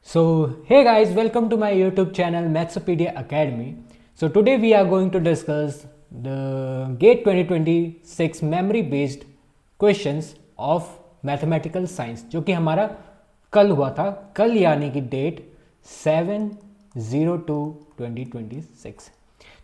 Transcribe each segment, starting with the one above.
So, hey guys, welcome to my YouTube channel Mathsopedia Academy. So, today we are going to discuss the GATE 2026 memory based questions of mathematical science जो कि हमारा कल हुआ था, कल यानी कि डेट 7/02/2026।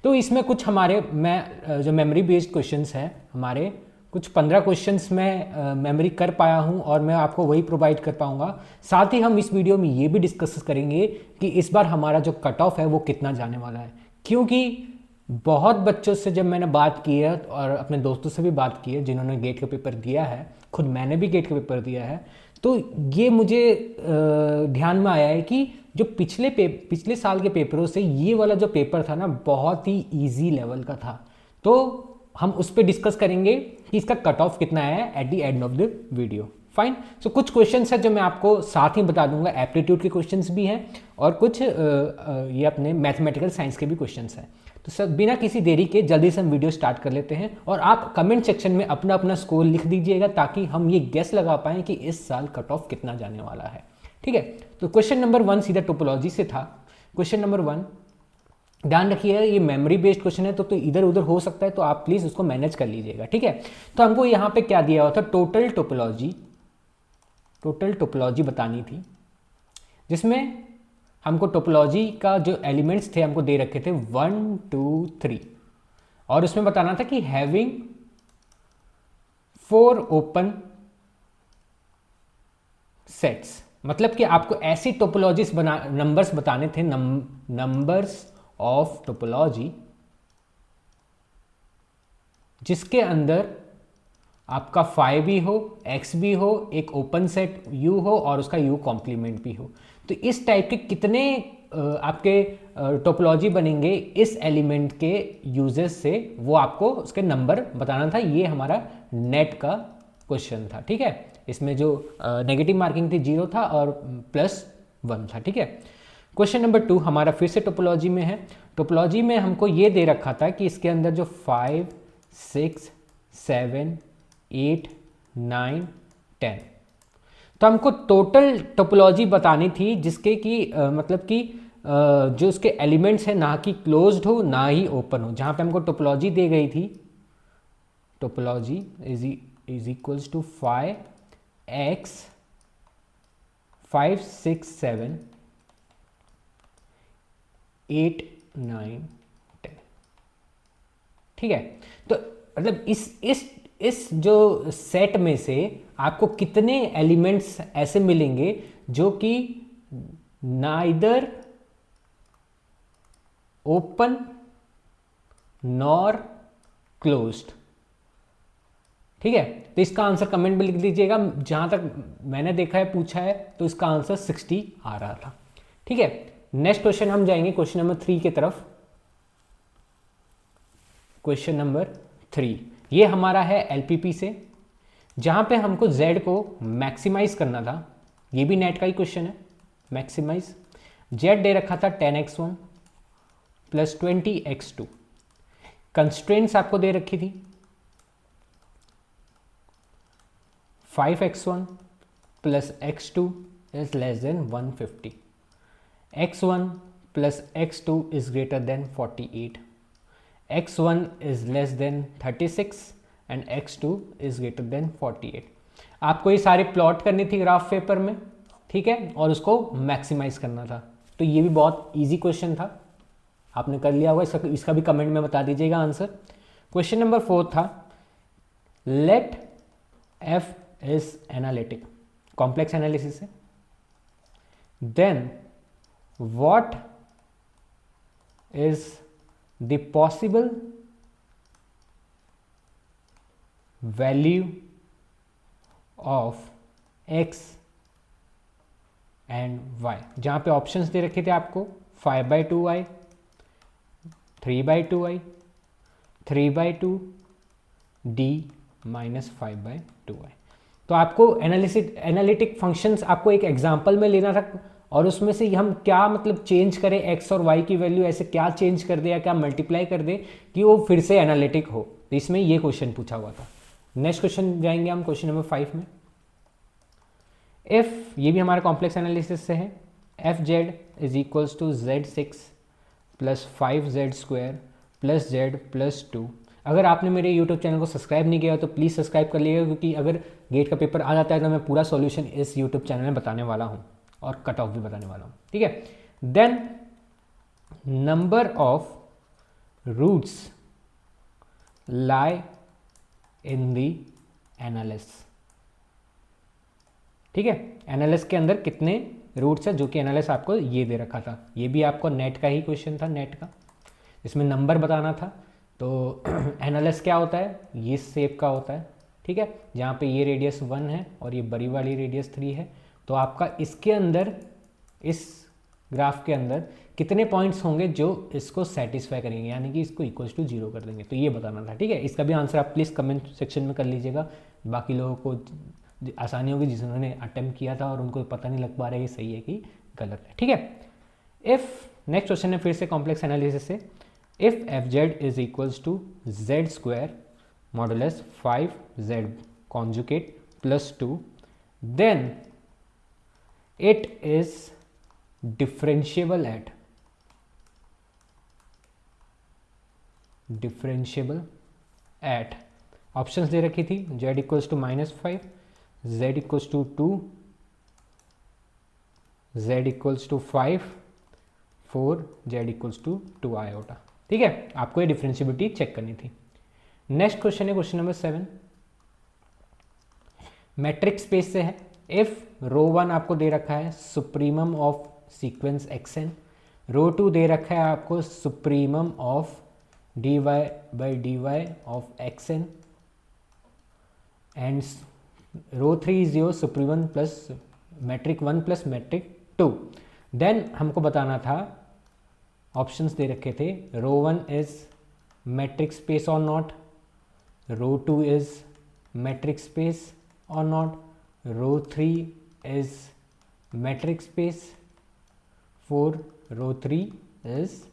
तो इसमें कुछ हमारे जो मेमोरी बेस्ड क्वेश्चंस हैं हमारे कुछ 15 क्वेश्चंस मैं मेमोरी कर पाया हूं और मैं आपको वही प्रोवाइड कर पाऊंगा। साथ ही हम इस वीडियो में ये भी डिस्कस करेंगे कि इस बार हमारा जो कट ऑफ है वो कितना जाने वाला है, क्योंकि बहुत बच्चों से जब मैंने बात की है और अपने दोस्तों से भी बात की है जिन्होंने गेट का पेपर दिया है, खुद मैंने भी गेट का पेपर दिया है, तो ये मुझे ध्यान में आया है कि जो पिछले साल के पेपरों से ये वाला जो पेपर था ना बहुत ही इजी लेवल का था। तो हम उस पर डिस्कस करेंगे कि इसका कट ऑफ कितना है at the end of the video. Fine. So कुछ क्वेश्चंस है जो मैं आपको साथ ही बता दूंगा, एप्टीट्यूड के क्वेश्चंस भी हैं और कुछ ये अपने मैथमेटिकल साइंस के भी क्वेश्चंस हैं। तो सब बिना किसी देरी के जल्दी से हम वीडियो स्टार्ट कर लेते हैं और आप कमेंट सेक्शन में अपना अपना स्कोर लिख दीजिएगा ताकि हम ये गेस लगा पाएँ कि इस साल कट ऑफ कितना जाने वाला है। ठीक है, तो क्वेश्चन नंबर 1 सीधा टोपोलॉजी से था। क्वेश्चन नंबर 1, ध्यान रखिए ये मेमोरी बेस्ड क्वेश्चन है तो इधर उधर हो सकता है, तो आप प्लीज उसको मैनेज कर लीजिएगा। ठीक है, तो हमको यहाँ पे क्या दिया हुआ था, टोटल टोपोलॉजी बतानी थी, जिसमें हमको टोपोलॉजी का जो एलिमेंट्स थे हमको दे रखे थे 1 2 3 और उसमें बताना था कि हैविंग 4 ओपन सेट्स, मतलब कि आपको ऐसी टोपोलॉजीज नंबर्स बताने थे, नंबर्स ऑफ टोपोलॉजी जिसके अंदर आपका 5 भी हो, x भी हो, एक ओपन सेट u हो और उसका u कॉम्प्लीमेंट भी हो। तो इस टाइप के कितने आपके टोपोलॉजी बनेंगे इस एलिमेंट के यूजेस से, वो आपको उसके नंबर बताना था। ये हमारा नेट का क्वेश्चन था। ठीक है, इसमें जो नेगेटिव मार्किंग थी 0 था और +1 था। ठीक है, क्वेश्चन नंबर 2 हमारा फिर से टोपोलॉजी में है। टोपोलॉजी में हमको ये दे रखा था कि इसके अंदर जो 5 6 7 8 9 10, तो हमको टोटल टोपोलॉजी बतानी थी जिसके कि मतलब कि जो उसके एलिमेंट्स हैं ना कि क्लोज्ड हो ना ही ओपन हो। जहाँ पे हमको टोपोलॉजी दी गई थी, topology is equals to 5x 5 6 7 8 9 10। ठीक है, तो मतलब इस जो सेट में से आपको कितने एलिमेंट्स ऐसे मिलेंगे जो कि नाइदर ओपन नॉर क्लोज्ड। ठीक है, तो इसका आंसर कमेंट में लिख दीजिएगा। जहां तक मैंने देखा है, पूछा है, तो इसका आंसर 60 आ रहा था। ठीक है, नेक्स्ट क्वेश्चन हम जाएंगे क्वेश्चन नंबर 3 की तरफ। क्वेश्चन नंबर 3 ये हमारा है एलपीपी से, जहां पे हमको z को मैक्सिमाइज करना था। ये भी नेट का ही क्वेश्चन है, मैक्सिमाइज। z दे रखा था 10x1 प्लस 20x2। कंस्ट्रेंट्स आपको दे रखी थी 5x1 plus x2 is less than 150, x1 plus x2 is greater than 48, x1 is less than 36 and x2 is greater than 48। आपको ये सारी प्लॉट करनी थी ग्राफ पेपर में। ठीक है, और उसको मैक्सिमाइज करना था। तो ये भी बहुत इजी क्वेश्चन था, आपने कर लिया होगा। इसका भी कमेंट में बता दीजिएगा आंसर। क्वेश्चन नंबर 4 था, let f is analytic, complex analysis है, then what is the possible value of x and y। जहां पे ऑप्शंस दे रखे थे आपको 5/2y 3/2y 3/2 d -5/2y। तो आपको एनालिटिक फंक्शंस आपको एक एग्जांपल में लेना था और उसमें से हम क्या मतलब चेंज करें, x और y की वैल्यू ऐसे क्या चेंज कर दे या क्या मल्टीप्लाई कर दे कि वो फिर से एनालिटिक हो। तो इसमें ये क्वेश्चन पूछा हुआ था। नेक्स्ट क्वेश्चन जाएंगे हम क्वेश्चन नंबर 5 में। इफ, ये भी हमारा कॉम्प्लेक्स एनालिसिस से है, F Z is equals to Z6 plus 5Z² plus Z plus 2। अगर आपने मेरे यूट्यूब चैनल को सब्सक्राइब नहीं किया तो प्लीज़ सब्सक्राइब कर लीजिएगा, क्योंकि अगर गेट का पेपर आ जाता है तो मैं पूरा सॉल्यूशन इस यूट्यूब चैनल में बताने वाला हूँ और कट ऑफ भी बताने वाला हूँ, ठीक है। Then number of roots lie in the analysis, ठीक है। एनालिस के अंदर कितने रूट्स है, जो कि एनालिस आपको ये दे रखा था, ये भी आपको नेट का ही क्वेश्चन था, नेट का, इसमें नंबर बताना था। तो एनालिस क्या होता है, ये शेप का होता है, ठीक है, जहाँ पे ये रेडियस 1 है और ये बड़ी वाली रेडियस 3 है। तो आपका इसके अंदर, इस ग्राफ के अंदर कितने पॉइंट्स होंगे जो इसको सेटिस्फाई करेंगे, यानी कि इसको इक्वल्स टू 0 कर देंगे, तो ये बताना था, ठीक है। इसका भी आंसर आप प्लीज़ कमेंट सेक्शन में कर लीजिएगा, बाकी लोगों को आसानी होगी जिन्होंने अटेम्प्ट किया था और उनको पता नहीं लग पा रहा है ये सही है कि गलत है, ठीक है। इफ़ नेक्स्ट क्वेश्चन है फिर से कॉम्प्लेक्स एनालिसिस से, if F Z is equals to Z² modulus 5Z conjugate plus 2, then it is differentiable at options दे रखी थी, Z equals to -5, Z equals to 2, Z equals to 5, 4, Z equals to 2 iota, ठीक है। आपको ये differentiability check करनी थी। Next question है क्वेश्चन नंबर 7, मैट्रिक स्पेस से है। इफ रो 1 आपको दे रखा है supremum of sequence xn, rho 2 दे रखा है आपको supremum of dy by dy of xn, and rho 3 is your supremum plus metric 1 plus metric 2। Then हमको बताना था, ऑप्शंस दे रखे थे, रो 1 इज मैट्रिक स्पेस और not, rho 2 is metric space और not, rho 3 is metric space, 4 rho 3 is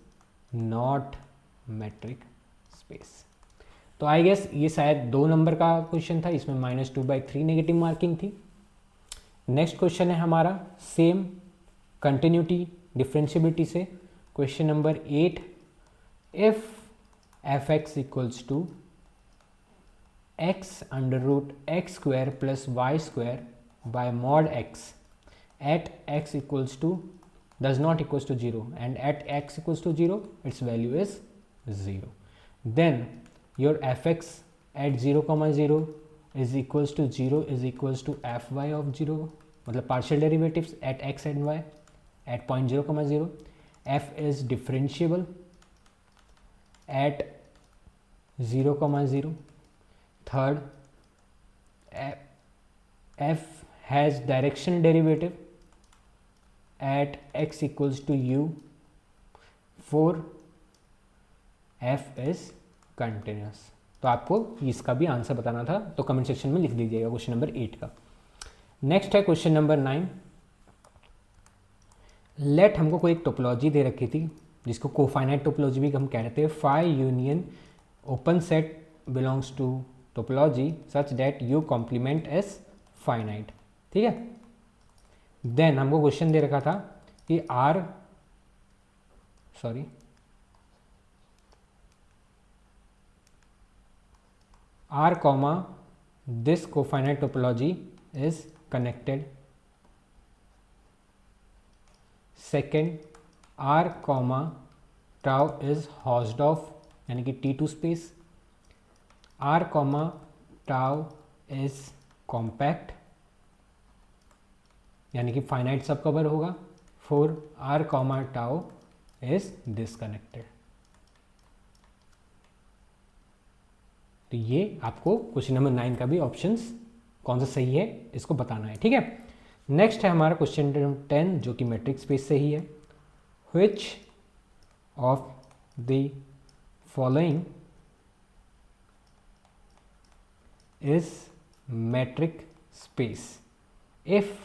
not metric space. तो I guess ये शायद 2 नंबर का क्वेश्चन था, इसमें -2/3 नेगेटिव मार्किंग थी। नेक्स्ट क्वेश्चन है हमारा सेम कंटिन्यूटी डिफरेंशिएबिलिटी से, question number 8, if F X equals to x √ x² plus y² by mod x at x equals to does not equals to 0 and at x equals to 0 its value is 0, then your fx at 0,0 is equals to 0 is equals to fy of 0, मतलब partial derivatives at x and y at point 0,0, f is differentiable at 0,0, third f has directional derivative at x equals to u, 4 f is continuous। तो आपको इसका भी answer बताना था, तो comment section में लिख दीजिएगा क्वेश्चन नंबर 8 का। नेक्स्ट है क्वेश्चन नंबर 9, लेट हमको कोई एक टोपोलॉजी दे रखी थी जिसको कोफाइनाइट टोपोलॉजी भी हम कहते हैं, phi union open set belongs to topology such that U complement S finite, ठीक है। देन हमको क्वेश्चन दे रखा था कि R comma this cofinite topology is connected, second R comma tau is Hausdorff यानी कि T2 space, R comma tau is compact यानी कि फाइनाइट सब कवर होगा, 4 R comma tau is disconnected। तो ये आपको क्वेश्चन नंबर 9 का भी ऑप्शंस कौन सा सही है इसको बताना है, ठीक है। नेक्स्ट है हमारा क्वेश्चन नंबर 10 जो कि मैट्रिक स्पेस से ही है, which of the following is metric space if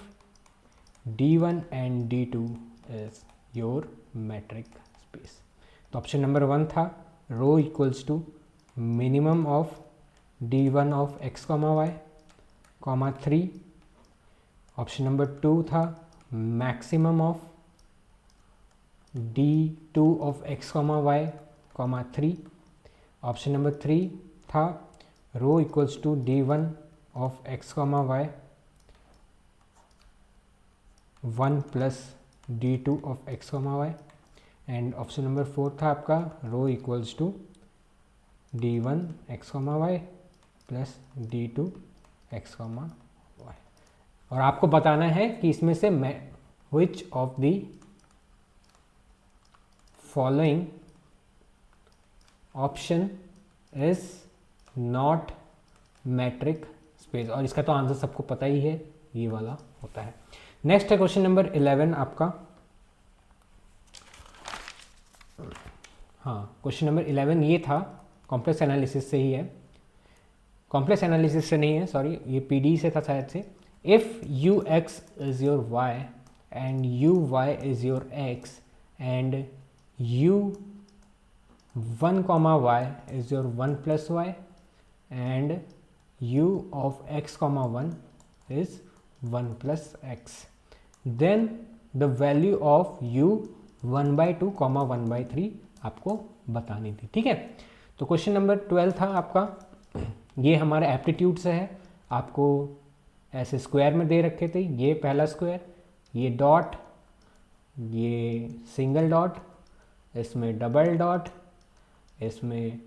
D1 and D2 is your metric space. तो ऑप्शन नंबर 1 था rho equals to minimum of D1 of x, y, 3। Option number 2 था maximum of d2 of x comma y comma 3. Option number 3 था rho equals to d1 of x comma y 1 plus d2 of x comma y. And option number 4 था आपका rho equals to d1 x comma y plus d2 x comma y. और आपको बताना है कि इसमें से which of the following option is not metric space. और इसका तो आंसर सबको पता ही है, ये वाला होता है. नेक्स्ट है क्वेश्चन नंबर 11 आपका. हाँ, क्वेश्चन नंबर 11 ये था, कॉम्प्लेक्स एनालिसिस से ही है. कॉम्प्लेक्स एनालिसिस से नहीं है, सॉरी, ये पीडी से था शायद से. If U X is your Y and U Y is your X and U 1 comma y is your 1 plus y and u of x comma 1 is 1 plus x, then the value of u 1 by 2 comma 1 by 3 आपको बतानी थी. ठीक है, तो question number 12 था आपका. ये हमारा एप्टीट्यूड से है, आपको ऐसे स्क्वायर में दे रखे थे. ये पहला स्क्वायर, ये डॉट, ये सिंगल डॉट, इसमें डबल डॉट, इसमें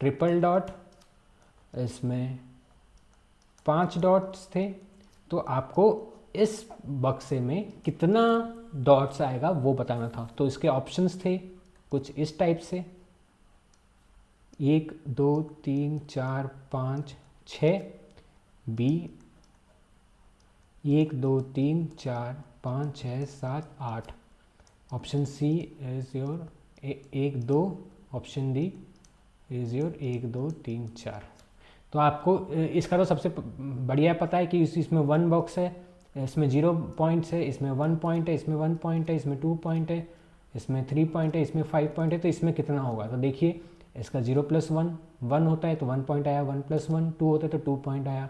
ट्रिपल डॉट, इसमें 5 डॉट्स थे. तो आपको इस बक्से में कितना डॉट्स आएगा वो बताना था. तो इसके ऑप्शंस थे कुछ इस टाइप से, 1 2 3 4 5 6, B 1 2 3 4 5 6 7 8. Option C is your 1 2, option D is your 1 2 3 4. तो आपको इसका तो सबसे बढ़िया पता है कि इसमें 1 बॉक्स है, इसमें 0 पॉइंट्स है, इसमें 1 पॉइंट है, इसमें 1 पॉइंट है, इसमें 2 पॉइंट है, इसमें 3 पॉइंट है, इसमें 5 पॉइंट है. तो इसमें कितना होगा, तो देखिए इसका 0 + 1 1 होता है तो 1 पॉइंट आया, 1 + 1 2 होता है तो 2 पॉइंट आया,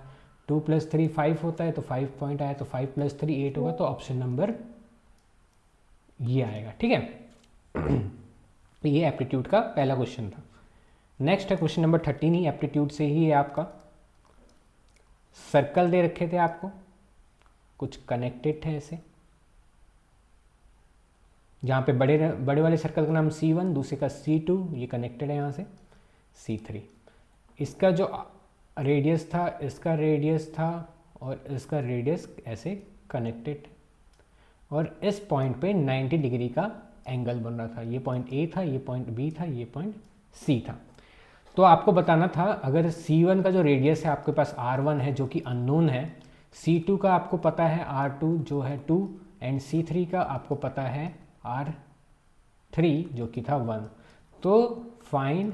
2 + 3 5 होता है तो 5 पॉइंट आया, तो 5 + 3 8 होगा. तो ऑप्शन नंबर ये आएगा. ठीक है, तो ये एप्टीट्यूड का पहला क्वेश्चन था. नेक्स्ट है क्वेश्चन नंबर 13, ही एप्टीट्यूड से ही है आपका. सर्कल दे रखे थे आपको, कुछ कनेक्टेड है ऐसे, जहाँ पे बड़े वाले सर्कल का नाम C1, दूसरे का C2, ये कनेक्टेड है यहाँ से C3. इसका जो रेडियस था, इसका रेडियस था और इसका रेडियस ऐसे कनेक्टेड, और इस पॉइंट पे 90 डिग्री का एंगल बन रहा था. ये पॉइंट ए था, ये पॉइंट बी था, ये पॉइंट सी था. तो आपको बताना था, अगर C1 का जो रेडियस है आपके पास R1 है जो कि अननोन है, C2 का आपको पता है R2 जो है 2, एंड C3 का आपको पता है R3 जो कि था 1. तो फाइंड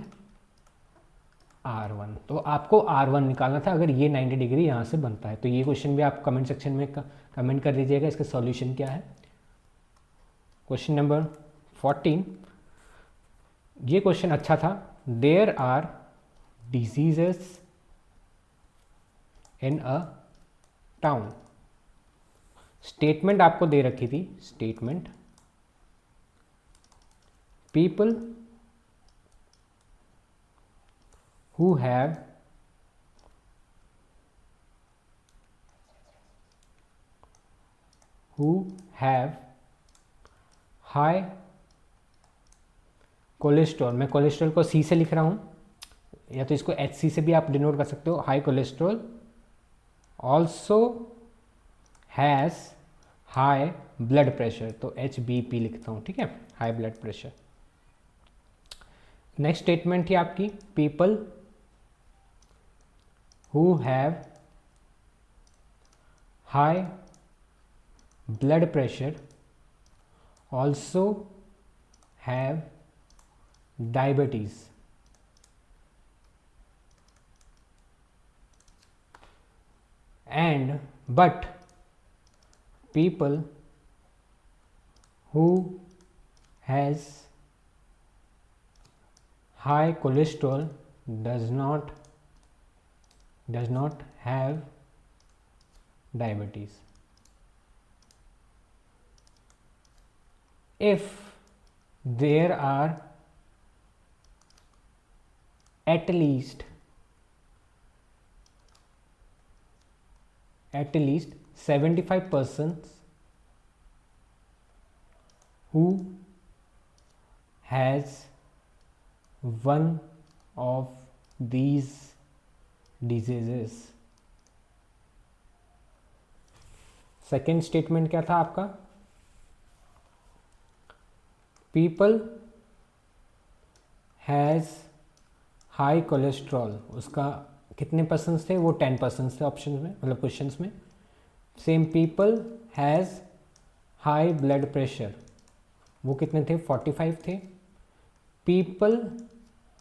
R1. तो आपको R1 निकालना था अगर ये 90 डिग्री यहाँ से बनता है. तो ये क्वेश्चन भी आप कमेंट सेक्शन में कमेंट कर दीजिएगा इसका सॉल्यूशन क्या है. क्वेश्चन नंबर 14, ये क्वेश्चन अच्छा था. There are diseases in a town. Statement आपको दे रखी थी, statement people who have high cholesterol, मैं कोलेस्ट्रॉल को सी से लिख रहा हूँ, या तो इसको HC से भी आप डिनोट कर सकते हो. High cholesterol also has high blood pressure, तो HBP लिखता हूँ. ठीक है, high blood pressure. Next statement थी आपकी, people who have high blood pressure also have diabetes. And but people who has high cholesterol does not have diabetes. if there are at least 75 persons who has one of these diseases. Second statement क्या था आपका? People has high cholesterol, उसका कितने percent थे? वो 10% थे option में, मतलब क्वेश्चंस में. Same people has high blood pressure, वो कितने थे? 45 थे. पीपल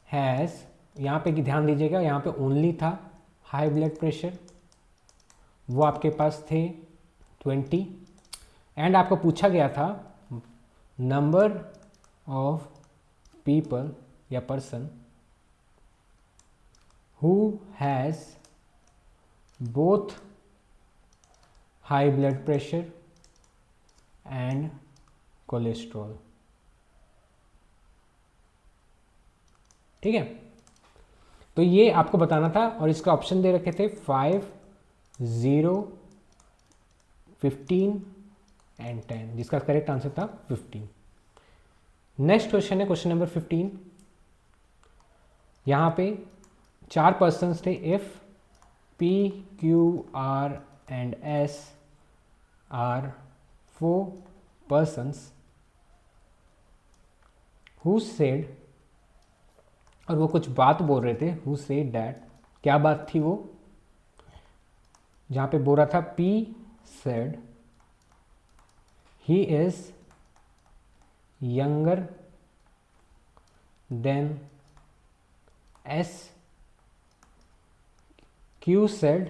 हैज़, यहाँ पे ध्यान दीजिएगा, यहाँ पे ओनली था हाई ब्लड प्रेशर, वो आपके पास थे 20. एंड आपको पूछा गया था नंबर ऑफ पीपल या person who has both high blood pressure and cholesterol. ठीक है, तो ये आपको बताना था. और इसका ऑप्शन दे रखे थे 5, 0, 15 एंड 10, जिसका करेक्ट आंसर था 15. नेक्स्ट क्वेश्चन है क्वेश्चन नंबर 15. यहाँ पे 4 पर्सन्स थे. If P, Q, R and S are 4 persons who said, और वो कुछ बात बोल रहे थे. who said that, क्या बात थी वो? जहाँ पे बोल रहा था P said he is younger than S. Q said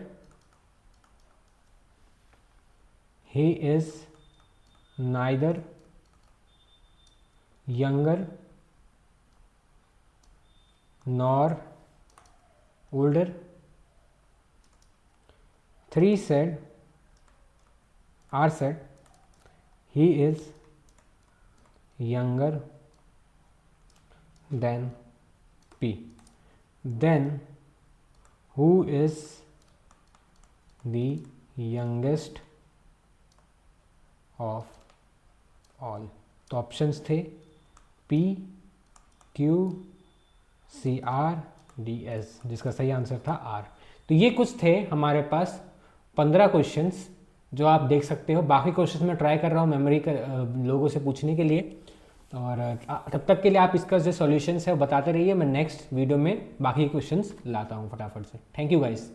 he is neither younger nor older. 3 said, R said he is younger than P. Then who is the youngest of all? तो ऑप्शंस थे P, Q, C, R, D, S, जिसका सही answer था R. तो ये कुछ थे हमारे पास 15 क्वेश्चंस जो आप देख सकते हो. बाकी क्वेश्चंस मैं ट्राई कर रहा हूँ मेमोरी लोगों से पूछने के लिए. और तब तक के लिए आप इसका जो सॉल्यूशंस है वो बताते रहिए. मैं नेक्स्ट वीडियो में बाकी क्वेश्चंस लाता हूँ फटाफट से. Thank you guys.